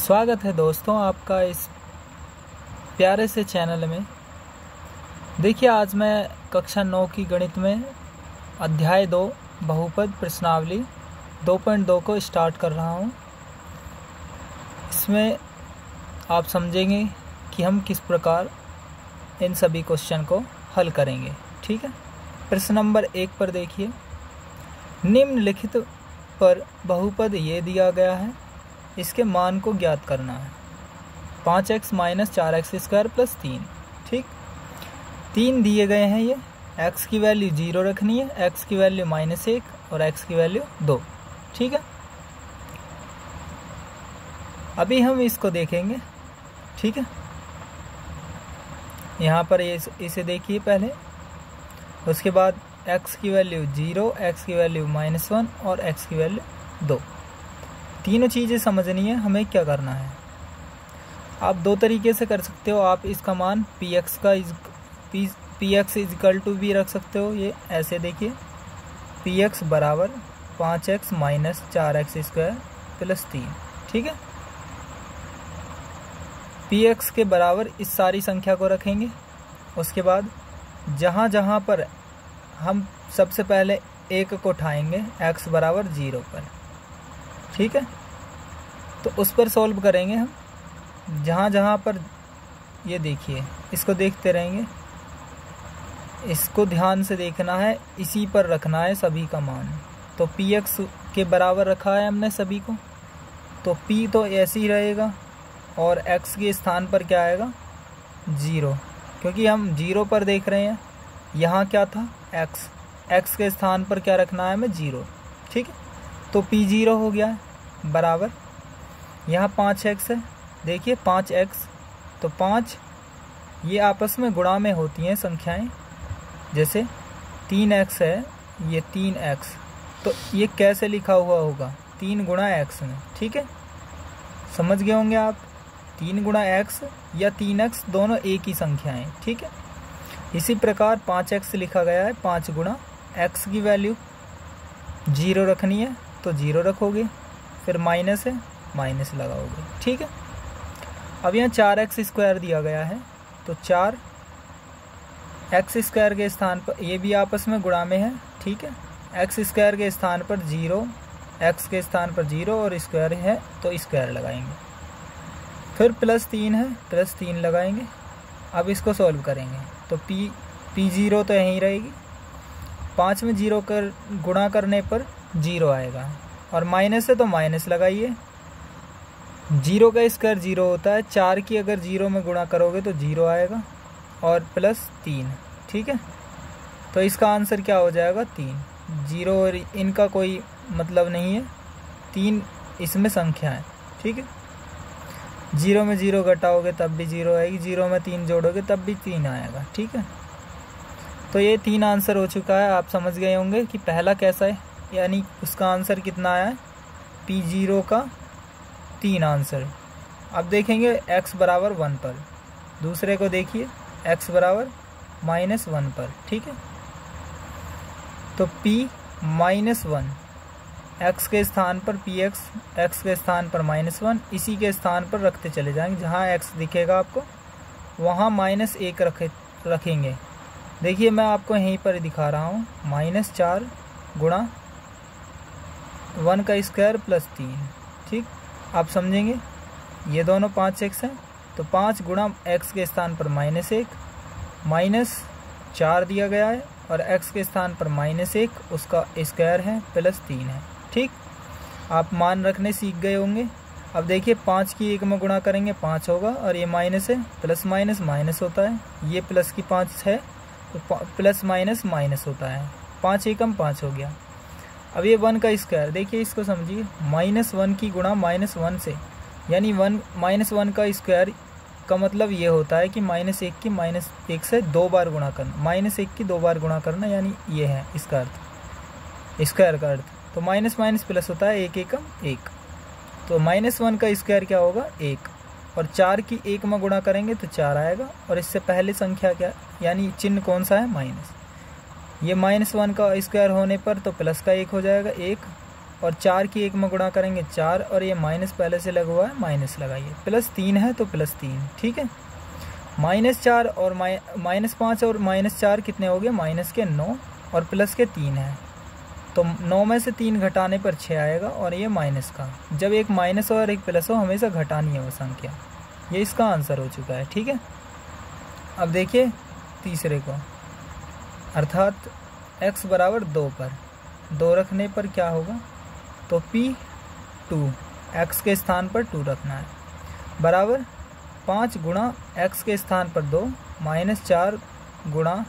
स्वागत है दोस्तों आपका इस प्यारे से चैनल में। देखिए आज मैं कक्षा 9 की गणित में अध्याय 2 बहुपद प्रश्नावली 2.2 को स्टार्ट कर रहा हूँ। इसमें आप समझेंगे कि हम किस प्रकार इन सभी क्वेश्चन को हल करेंगे। ठीक है, प्रश्न नंबर 1 पर देखिए, निम्नलिखित पर बहुपद ये दिया गया है, इसके मान को ज्ञात करना है। 5x - 4x² + 3। ठीक, 3 दिए गए हैं। ये x की वैल्यू 0 रखनी है, x की वैल्यू -1 और x की वैल्यू 2। ठीक है, अभी हम इसको देखेंगे। ठीक है, यहाँ पर इसे देखिए पहले, उसके बाद x की वैल्यू 0, x की वैल्यू -1 और x की वैल्यू 2। तीनों चीज़ें समझनी है। हमें क्या करना है, आप दो तरीके से कर सकते हो। आप इसका मान px = भी रख सकते हो। ये ऐसे देखिए, px बराबर 5x - 4x² + 3। ठीक है, px के बराबर इस सारी संख्या को रखेंगे। उसके बाद जहाँ जहाँ पर हम सबसे पहले 1 को उठाएंगे x बराबर 0 पर। ठीक है, तो उस पर सॉल्व करेंगे हम। जहाँ जहाँ पर ये देखिए, इसको देखते रहेंगे, इसको ध्यान से देखना है, इसी पर रखना है सभी का मान। तो px के बराबर रखा है हमने सभी को, तो p तो ऐसे ही रहेगा और x के स्थान पर क्या आएगा 0, क्योंकि हम 0 पर देख रहे हैं। यहाँ क्या था x के स्थान पर क्या रखना है हमें 0। ठीक है, तो p 0 हो गया है बराबर, यहाँ 5x है, देखिए 5x, तो 5 ये आपस में गुणा में होती हैं संख्याएं। जैसे 3x है, ये 3x, तो ये कैसे लिखा हुआ होगा 3 गुणा x में। ठीक है, समझ गए होंगे आप, 3 गुणा x या 3x दोनों एक ही संख्याएं। ठीक है, इसी प्रकार 5x लिखा गया है, 5 गुणा x की वैल्यू 0 रखनी है, तो 0 रखोगे, फिर माइनस है, माइनस लगाओगे। ठीक है, अब यहाँ 4x² दिया गया है, तो 4x² के स्थान पर, ये भी आपस में गुणा में है। ठीक है, x² के स्थान पर 0, x के स्थान पर 0 और स्क्वायर है तो स्क्वायर लगाएंगे। फिर +3 है, +3 लगाएंगे। अब इसको सॉल्व करेंगे, तो p 0 तो यहीं रहेगी, 5 में 0 कर गुणा करने पर 0 आएगा, और माइनस है तो माइनस लगाइए। 0 का स्क्वायर 0 होता है, 4 की अगर 0 में गुणा करोगे तो 0 आएगा, और +3। ठीक है, तो इसका आंसर क्या हो जाएगा 3। 0 और इनका कोई मतलब नहीं है, 3 इसमें संख्या है। ठीक है, 0 में 0 घटाओगे तब भी 0 आएगी, 0 में 3 जोड़ोगे तब भी 3 आएगा। ठीक है, तो ये 3 आंसर हो चुका है। आप समझ गए होंगे कि पहला कैसा है, यानी उसका आंसर कितना आया है, p0 का 3 आंसर। अब देखेंगे x बराबर 1 पर, दूसरे को देखिए x बराबर -1 पर। ठीक है, तो p -1 x के स्थान पर px, x के स्थान पर -1, इसी के स्थान पर रखते चले जाएंगे। जहाँ x दिखेगा आपको वहाँ -1 रखेंगे। देखिए मैं आपको यहीं पर दिखा रहा हूँ, -4 गुणा 1 का स्क्वायर +3। ठीक, आप समझेंगे, ये दोनों 5x हैं, तो 5 गुणा x के स्थान पर -1, -4 दिया गया है, और x के स्थान पर -1 उसका स्क्वायर है, +3 है। ठीक, आप मान रखने सीख गए होंगे। अब देखिए 5 की 1 में गुणा करेंगे 5 होगा, और ये माइनस है, प्लस माइनस माइनस होता है, ये प्लस की 5 है तो प्लस माइनस माइनस होता है, 5 एकम 5 हो गया। अब ये 1 का स्क्वायर, देखिए इसको समझिए, -1 की गुणा -1 से, यानी -1 का स्क्वायर का मतलब ये होता है कि -1 की -1 से 2 बार गुणा करना, -1 की 2 बार गुणा करना, यानी ये है इसका अर्थ, स्क्वायर का अर्थ। तो माइनस माइनस प्लस होता है, 1 एकम 1, तो -1 का स्क्वायर क्या होगा 1, और 4 की 1 में गुणा करेंगे तो 4 आएगा, और इससे पहले संख्या क्या, यानी चिन्ह कौन सा है माइनस। ये -1 का स्क्वायर होने पर तो प्लस का 1 हो जाएगा 1, और 4 की 1 में गुणा करेंगे 4, और ये माइनस पहले से लगा हुआ है, माइनस लगाइए। +3 है तो +3, ठीक है। -4 और -5 और -4 कितने हो गए, -9 और +3 है, तो 9 में से 3 घटाने पर 6 आएगा, और ये माइनस का। जब एक माइनस और एक प्लस हो हमेशा घटानी है वो संख्या। ये इसका आंसर हो चुका है, ठीक है। अब देखिए तीसरे को, अर्थात x बराबर 2 पर 2 रखने पर क्या होगा, तो P2 x के स्थान पर 2 रखना है, बराबर 5 गुणा x के स्थान पर 2 -4 गुणा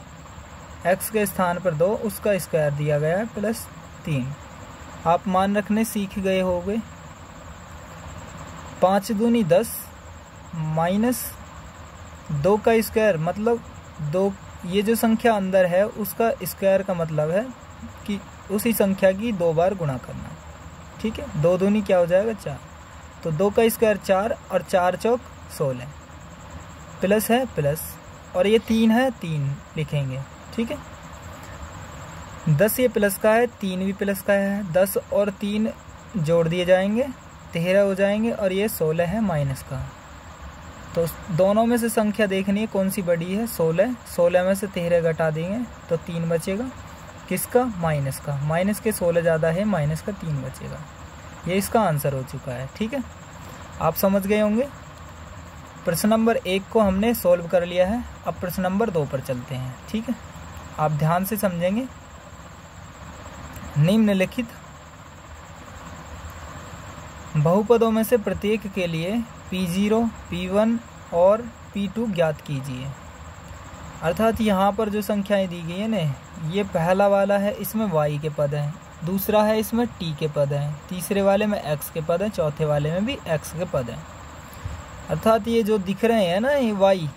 x के स्थान पर 2 उसका स्क्वायर दिया गया है +3। आप मान रखने सीख गए होंगे। 5 दूनी 10 -2 का स्क्वायर मतलब 2, ये जो संख्या अंदर है उसका स्क्वायर का मतलब है कि उसी संख्या की 2 बार गुणा करना, ठीक है। 2 दूनी क्या हो जाएगा 4, तो 2 का स्क्वायर 4 और 4 चौक 16, प्लस है प्लस, और ये 3 है 3 लिखेंगे, ठीक है। 10 ये प्लस का है, 3 भी प्लस का है, 10 और 3 जोड़ दिए जाएंगे 13 हो जाएंगे, और ये 16 है माइनस का। तो दोनों में से संख्या देखनी है कौन सी बड़ी है, 16 में से 13 घटा देंगे तो 3 बचेगा, किसका, माइनस का। माइनस के 16 ज़्यादा है, माइनस का 3 बचेगा। ये इसका आंसर हो चुका है, ठीक है। आप समझ गए होंगे। प्रश्न नंबर 1 को हमने सॉल्व कर लिया है। अब प्रश्न नंबर 2 पर चलते हैं, ठीक है। आप ध्यान से समझेंगे। निम्नलिखित बहुपदों में से प्रत्येक के लिए P0, P1 और P2 ज्ञात कीजिए। अर्थात यहाँ पर जो संख्याएं दी गई है ना, ये पहला वाला है, इसमें y के पद हैं, दूसरा है इसमें t के पद हैं, तीसरे वाले में x के पद हैं, चौथे वाले में भी x के पद हैं। अर्थात ये जो दिख रहे हैं ना ये y,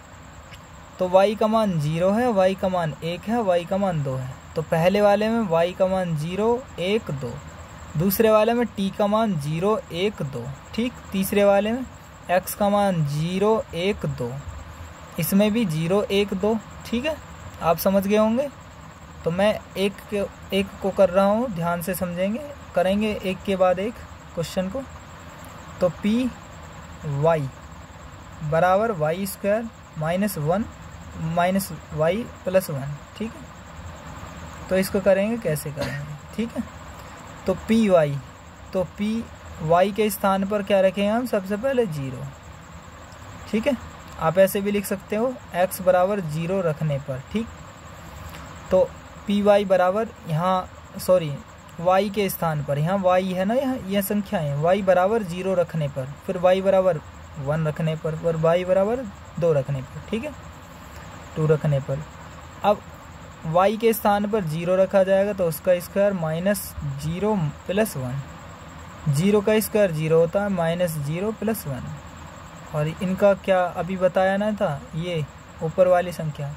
तो y का मान 0 है, y का मान 1 है, y का मान 2 है। तो पहले वाले में y का मान 0, 1, 2, दूसरे वाले में t का मान 0, 1, 2, ठीक। तीसरे वाले में x का मान 0, 1, 2, इसमें भी 0, 1, 2, ठीक है। आप समझ गए होंगे। तो मैं एक को कर रहा हूँ, ध्यान से समझेंगे, करेंगे एक के बाद एक क्वेश्चन को। तो P y बराबर y स्क्वायर -1 -y + 1, ठीक है। तो इसको करेंगे, कैसे करेंगे, ठीक है। तो P y, तो P y के स्थान पर क्या रखेंगे हम, सबसे पहले 0, ठीक है। आप ऐसे भी लिख सकते हो x बराबर 0 रखने पर, ठीक। तो Py बराबर यहाँ y के स्थान पर, यहाँ y है ना, यहाँ यह संख्याएं, y बराबर 0 रखने पर, फिर y बराबर 1 रखने पर, फिर y बराबर 2 रखने पर, ठीक है, 2 रखने पर। अब y के स्थान पर 0 रखा जाएगा तो उसका स्क्वायर -0 + 1, 0 का स्क्वायर 0 होता है, -0 + 1। और इनका क्या अभी बताया ना था, ये ऊपर वाली संख्या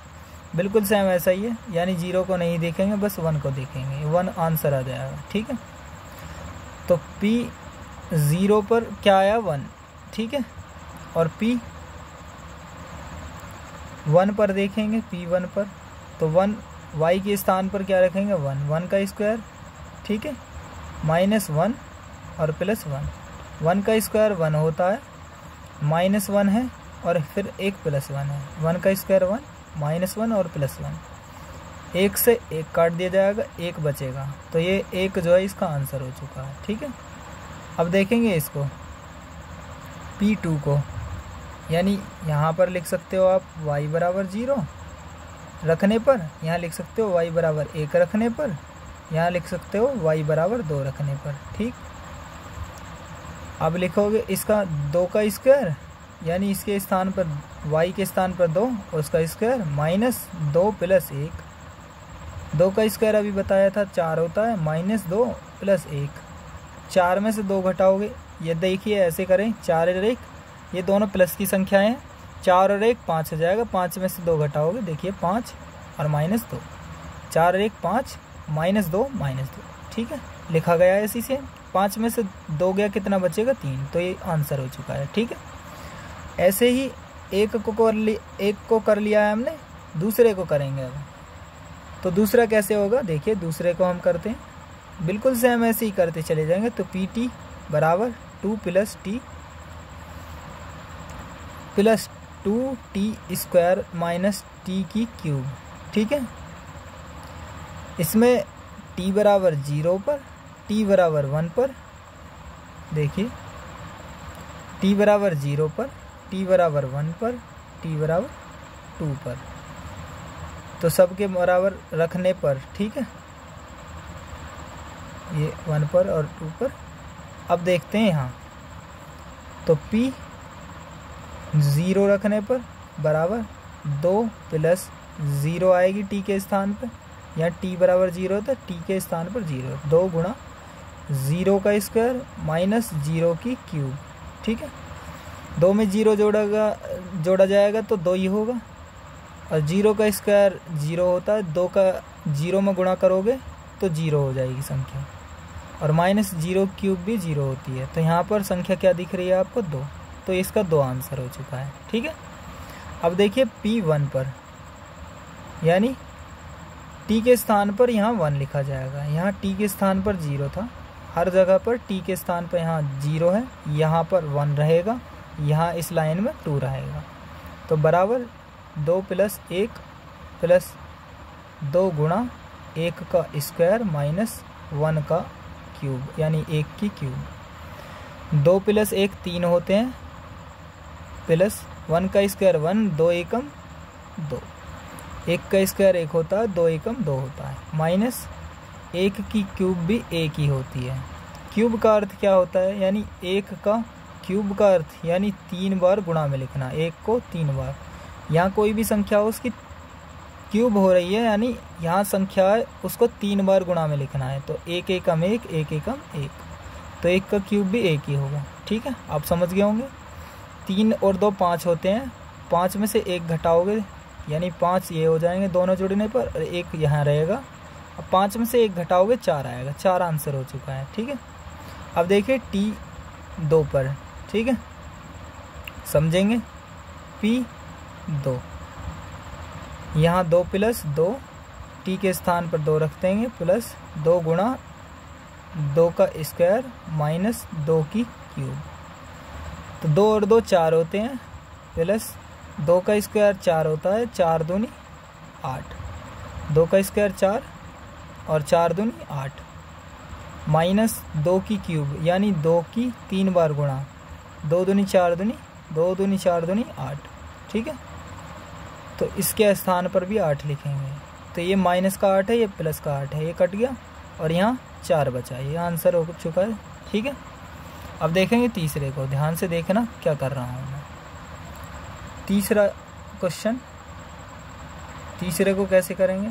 बिल्कुल सेम ऐसा ही है, यानी 0 को नहीं देखेंगे, बस 1 को देखेंगे, 1 आंसर आ जाएगा, ठीक है। तो P 0 पर क्या आया, 1, ठीक है। और P 1 पर देखेंगे, P 1 पर, तो 1 y के स्थान पर क्या रखेंगे, 1 का स्क्वायर, ठीक है, -1 और +1, 1 का स्क्वायर 1 होता है, -1 है और फिर एक +1 है, 1 का स्क्वायर 1, -1 और +1, 1 से 1 काट दिया जाएगा, 1 बचेगा। तो ये 1 जो है इसका आंसर हो चुका है, ठीक है। अब देखेंगे इसको P2 को, यानी यहाँ पर लिख सकते हो आप y बराबर 0 रखने पर, यहाँ लिख सकते हो y बराबर 1 रखने पर, यहाँ लिख सकते हो y बराबर 2 रखने पर, ठीक। अब लिखोगे इसका 2 का स्क्वायर, यानी इसके स्थान पर y के स्थान पर 2 और उसका स्क्वायर -2 + 1, 2 का स्क्वायर अभी बताया था 4 होता है, -2 + 1, 4 में से 2 घटाओगे, ये देखिए ऐसे करें, 4 और 1, ये दोनों प्लस की संख्याएं हैं, 4 और 1 5 हो जाएगा, 5 में से 2 घटाओगे, देखिए 5 और -2, 4 और 1 5, -2 -2, ठीक है, लिखा गया है इसी से। 5 में से 2 गया, कितना बचेगा, 3, तो ये आंसर हो चुका है, ठीक है। ऐसे ही एक को कर लिया है हमने, दूसरे को करेंगे अब। तो दूसरा कैसे होगा, देखिए दूसरे को हम करते हैं। बिल्कुल सेम ऐसे ही करते चले जाएंगे। तो पी टी बराबर 2 plus two T square minus T की क्यूब, ठीक है। इसमें t बराबर 0 पर, t बराबर 1 पर, देखिए t बराबर 0 पर, t बराबर 1 पर, t बराबर 2 पर, तो सबके बराबर रखने पर, ठीक है, ये 1 पर और 2 पर। अब देखते हैं यहाँ, तो p 0 रखने पर बराबर 2 प्लस 0 आएगी t के स्थान पर, यहाँ t बराबर 0 था, t के स्थान पर 0, 2 गुणा 0 का स्क्वायर माइनस 0 की क्यूब, ठीक है। 2 में 0 जोड़ा जाएगा तो 2 ही होगा, और 0 का स्क्वायर 0 होता है, 2 का 0 में गुणा करोगे तो 0 हो जाएगी संख्या, और माइनस 0 क्यूब भी 0 होती है। तो यहाँ पर संख्या क्या दिख रही है आपको? 2। तो इसका 2 आंसर हो चुका है, ठीक है। अब देखिए P1 पर, यानी t के स्थान पर यहाँ 1 लिखा जाएगा, यहाँ t के स्थान पर 0 था, हर जगह पर t के स्थान पर यहाँ 0 है, यहाँ पर 1 रहेगा, यहाँ इस लाइन में 2 रहेगा। तो बराबर 2 प्लस 1 प्लस 2 गुणा 1 का स्क्वायर माइनस 1 का क्यूब, यानी 1 की क्यूब। 2 प्लस 1 3 होते हैं, प्लस 1 का स्क्वायर 1, 2 एकम 2, 1 का स्क्वायर 1 होता है, 2 एकम 2 होता है, माइनस 1 की क्यूब भी 1 ही होती है। क्यूब का अर्थ क्या होता है? यानी 1 का क्यूब का अर्थ यानी 3 बार गुणा में लिखना, 1 को 3 बार। यहाँ कोई भी संख्या हो उसकी क्यूब हो रही है, यानी यहाँ संख्या है उसको 3 बार गुणा में लिखना है। तो 1 एकम 1, 1 एकम 1, तो 1 का क्यूब भी 1 ही होगा, ठीक है। आप समझ गए होंगे। 3 और 2 5 होते हैं, 5 में से 1 घटाओगे यानी 5 ये हो जाएंगे दोनों जुड़ने पर, और 1 यहाँ रहेगा। अब 5 में से 1 घटाओगे 4 आएगा, 4 आंसर हो चुका है, ठीक है। अब देखिए T2 पर, ठीक है, समझेंगे। P2 यहाँ 2 प्लस 2, t के स्थान पर 2 रख देंगे, प्लस 2 गुणा 2 का स्क्वायर माइनस 2 की क्यूब। तो 2 और 2 4 होते हैं, प्लस 2 का स्क्वायर 4 होता है, 4 दूनी 8, 2 का स्क्वायर 4 और 4 दूनी 8, माइनस 2 की क्यूब यानी 2 की 3 बार गुणा, 2 दूनी 4 दूनी 2 दूनी 4 दूनी 8, ठीक है। तो इसके स्थान पर भी 8 लिखेंगे। तो ये माइनस का 8 है, ये प्लस का 8 है, ये कट गया और यहाँ 4 बचा, ये आंसर हो चुका है, ठीक है। अब देखेंगे तीसरे को, ध्यान से देखना क्या कर रहा हूँ मैं। तीसरा क्वेश्चन, तीसरे को कैसे करेंगे?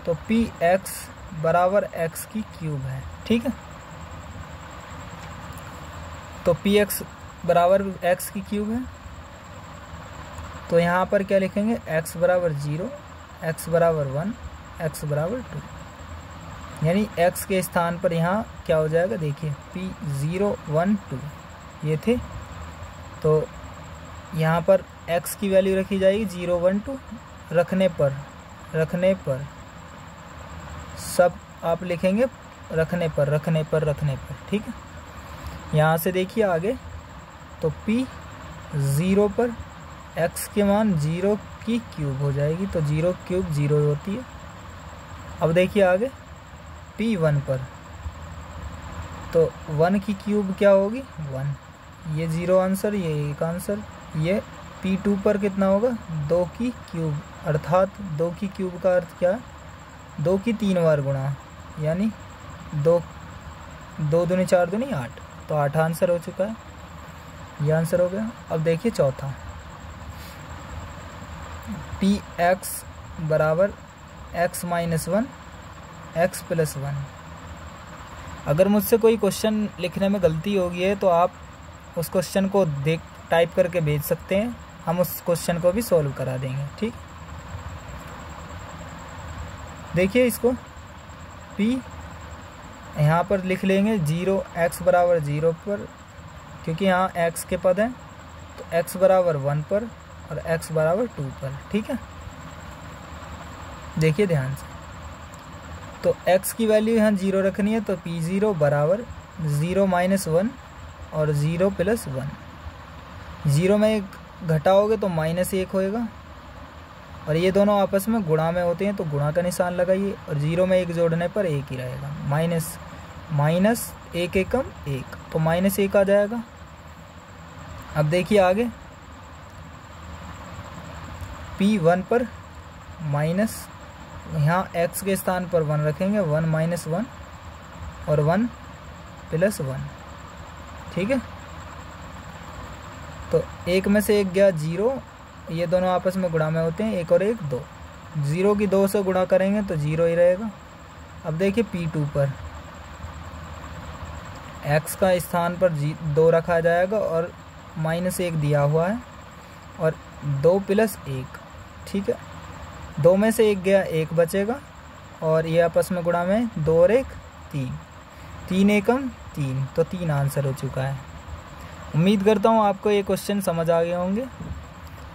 तो px बराबर x की क्यूब है, ठीक है। तो px बराबर x की क्यूब है, तो यहाँ पर क्या लिखेंगे? x बराबर 0, x बराबर 1, x बराबर 2, यानी x के स्थान पर यहाँ क्या हो जाएगा? देखिए P0 1 2 ये थे, तो यहाँ पर x की वैल्यू रखी जाएगी 0 1 2, रखने पर सब आप लिखेंगे रखने पर, ठीक है। यहाँ से देखिए आगे, तो P0 पर x के मान 0 की क्यूब हो जाएगी, तो 0 क्यूब 0 होती है। अब देखिए आगे P1 पर, तो 1 की क्यूब क्या होगी? 1, ये 0 आंसर, ये 1 आंसर। ये P2 पर कितना होगा? 2 की क्यूब, अर्थात 2 की क्यूब का अर्थ क्या है? 2 की 3 बार गुणा, यानी 2 दूनी 4 दूनी 8, तो 8 आंसर हो चुका है, ये आंसर हो गया। अब देखिए चौथा, px बराबर x माइनस 1, x प्लस 1। अगर मुझसे कोई क्वेश्चन लिखने में गलती होगी है तो आप उस क्वेश्चन को टाइप करके भेज सकते हैं, हम उस क्वेश्चन को भी सॉल्व करा देंगे, ठीक। देखिए इसको p यहाँ पर लिख लेंगे 0, x बराबर 0 पर, क्योंकि यहाँ x के पद हैं, तो x बराबर 1 पर और x बराबर 2 पर, ठीक है। देखिए ध्यान से, तो x की वैल्यू यहाँ 0 रखनी है, तो P0 बराबर 0 माइनस 1 और 0 प्लस 1। 0 में 1 घटाओगे तो -1 होएगा, और ये दोनों आपस में गुणा में होते हैं तो गुणा का निशान लगाइए, और 0 में 1 जोड़ने पर 1 ही रहेगा। माइनस 1 एकम 1, तो -1 आ जाएगा। अब देखिए आगे, P1 पर माइनस, यहाँ x के स्थान पर 1 रखेंगे, 1 माइनस 1 और 1 प्लस 1, ठीक है। तो 1 में से 1 गया 0, ये दोनों आपस में गुणा में होते हैं, 1 और 1 2, 0 की 2 से गुणा करेंगे तो 0 ही रहेगा। अब देखिए P2 पर x का स्थान पर 2 रखा जाएगा और -1 दिया हुआ है, और 2 प्लस 1, ठीक है। 2 में से 1 गया, 1 बचेगा, और ये आपस में गुणा में 2 और 1 3, 3 एकम 3, तो 3 आंसर हो चुका है। उम्मीद करता हूँ आपको ये क्वेश्चन समझ आ गए होंगे।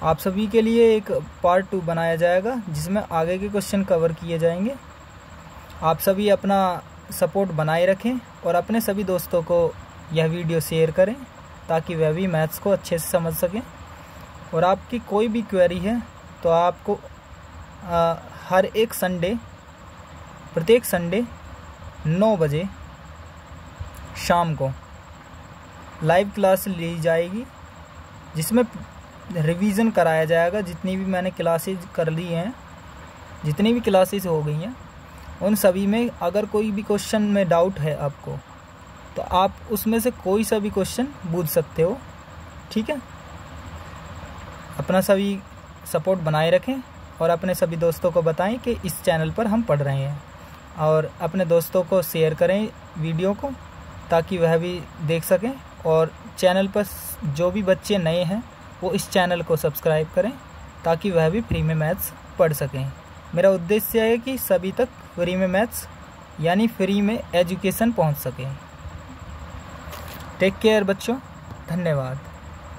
आप सभी के लिए एक पार्ट 2 बनाया जाएगा जिसमें आगे के क्वेश्चन कवर किए जाएंगे। आप सभी अपना सपोर्ट बनाए रखें और अपने सभी दोस्तों को यह वीडियो शेयर करें ताकि वह भी मैथ्स को अच्छे से समझ सकें। और आपकी कोई भी क्वेरी है तो आपको हर एक संडे, प्रत्येक संडे 9 बजे शाम को लाइव क्लास ली जाएगी, जिसमें रिवीजन कराया जाएगा। जितनी भी मैंने क्लासेज कर ली हैं, जितनी भी क्लासेस हो गई हैं, उन सभी में अगर कोई भी क्वेश्चन में डाउट है आपको, तो आप उसमें से कोई सा भी क्वेश्चन पूछ सकते हो, ठीक है। अपना सभी सपोर्ट बनाए रखें और अपने सभी दोस्तों को बताएं कि इस चैनल पर हम पढ़ रहे हैं, और अपने दोस्तों को शेयर करें वीडियो को ताकि वह भी देख सकें। और चैनल पर जो भी बच्चे नए हैं वो इस चैनल को सब्सक्राइब करें ताकि वह भी फ्री में मैथ्स पढ़ सकें। मेरा उद्देश्य है कि सभी तक फ्री में मैथ्स यानी फ्री में एजुकेशन पहुंच सके। टेक केयर बच्चों, धन्यवाद।